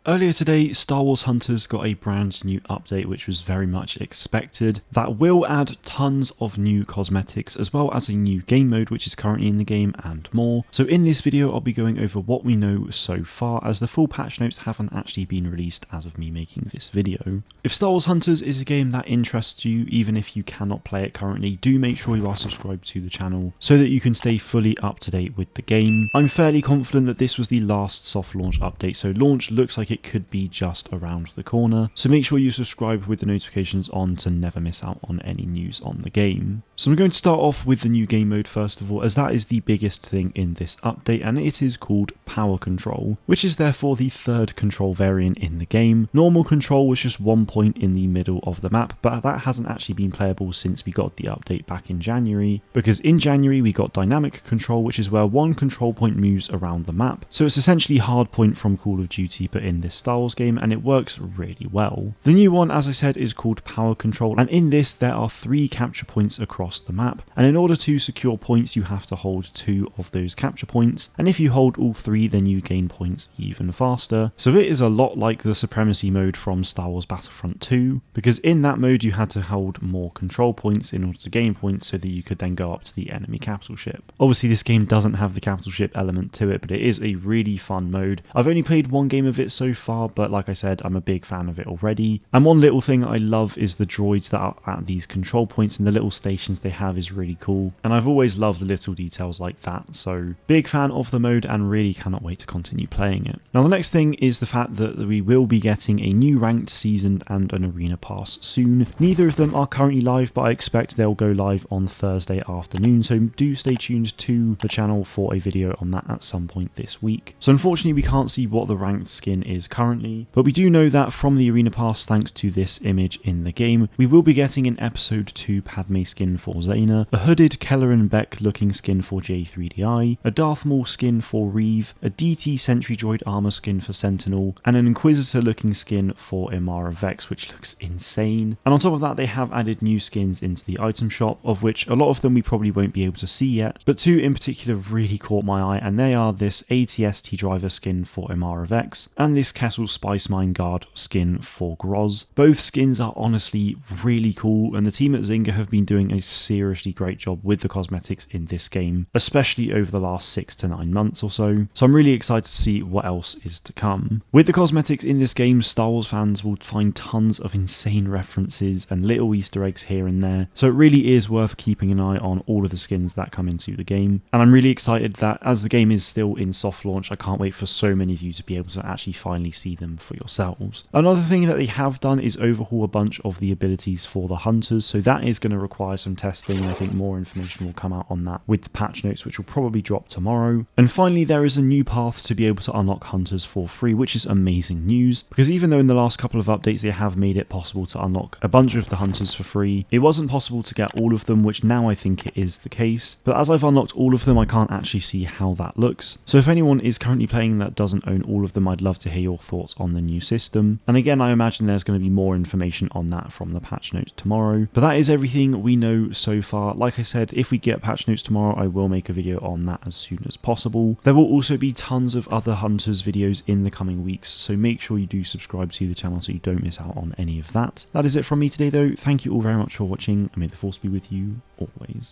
Earlier today, Star Wars Hunters got a brand new update which was very much expected that will add tons of new cosmetics as well as a new game mode which is currently in the game and more. So in this video I'll be going over what we know so far, as the full patch notes haven't actually been released as of me making this video. If Star Wars Hunters is a game that interests you, even if you cannot play it currently, do make sure you are subscribed to the channel so that you can stay fully up to date with the game. I'm fairly confident that this was the last soft launch update, so launch looks like it could be just around the corner, so make sure you subscribe with the notifications on to never miss out on any news on the game. So I'm going to start off with the new game mode first of all, as that is the biggest thing in this update, and it is called Power Control, which is therefore the third control variant in the game. Normal control was just one point in the middle of the map, but that hasn't actually been playable since we got the update back in January, because in January we got dynamic control, which is where one control point moves around the map. So it's essentially hard point from Call of Duty but in this Star Wars game, and it works really well. The new one, as I said, is called Power Control, and in this there are 3 capture points across the map, and in order to secure points you have to hold 2 of those capture points, and if you hold all 3 then you gain points even faster. So it is a lot like the Supremacy mode from Star Wars Battlefront 2, because in that mode you had to hold more control points in order to gain points so that you could then go up to the enemy capital ship. Obviously this game doesn't have the capital ship element to it, but it is a really fun mode. I've only played one game of it so far, but like I said, I'm a big fan of it already. And one little thing I love is the droids that are at these control points, and the little stations they have is really cool. And I've always loved the little details like that, so big fan of the mode and really cannot wait to continue playing it. Now the next thing is the fact that we will be getting a new ranked season and an arena pass soon. Neither of them are currently live, but I expect they'll go live on Thursday afternoon, so do stay tuned to the channel for a video on that at some point this week. So unfortunately we can't see what the ranked skin is currently, but we do know that from the arena pass, thanks to this image in the game, we will be getting an episode 2 Padme skin for Zaina, a hooded Kelleran Beck looking skin for J3DI, a Darth Maul skin for Reeve, a DT Sentry Droid armor skin for Sentinel, and an Inquisitor looking skin for Imara Vex, which looks insane. And on top of that they have added new skins into the item shop, of which a lot of them we probably won't be able to see yet, but 2 in particular really caught my eye, and they are this ATST driver skin for Imara Vex and this Kessel Spice Mine Guard skin for Groz. Both skins are honestly really cool, and the team at Zynga have been doing a seriously great job with the cosmetics in this game, especially over the last 6 to 9 months or so. So I'm really excited to see what else is to come. With the cosmetics in this game, Star Wars fans will find tons of insane references and little Easter eggs here and there, so it really is worth keeping an eye on all of the skins that come into the game. And I'm really excited that as the game is still in soft launch, I can't wait for so many of you to be able to actually finally see them for yourselves. Another thing that they have done is overhaul a bunch of the abilities for the hunters, so that is going to require some testing, and I think more information will come out on that with the patch notes, which will probably drop tomorrow. And finally, there is a new path to be able to unlock hunters for free, which is amazing news, because even though in the last couple of updates they have made it possible to unlock a bunch of the hunters for free, it wasn't possible to get all of them, which now I think it is the case. But as I've unlocked all of them, I can't actually see how that looks. So if anyone is currently playing that doesn't own all of them, I'd love to hear your thoughts on the new system. And again, I imagine there's going to be more information on that from the patch notes tomorrow. But that is everything we know so far. Like I said, if we get patch notes tomorrow, I will make a video on that as soon as possible. There will also be tons of other Hunters videos in the coming weeks, so make sure you do subscribe to the channel so you don't miss out on any of that. That is it from me today though. Thank you all very much for watching, and may the force be with you always.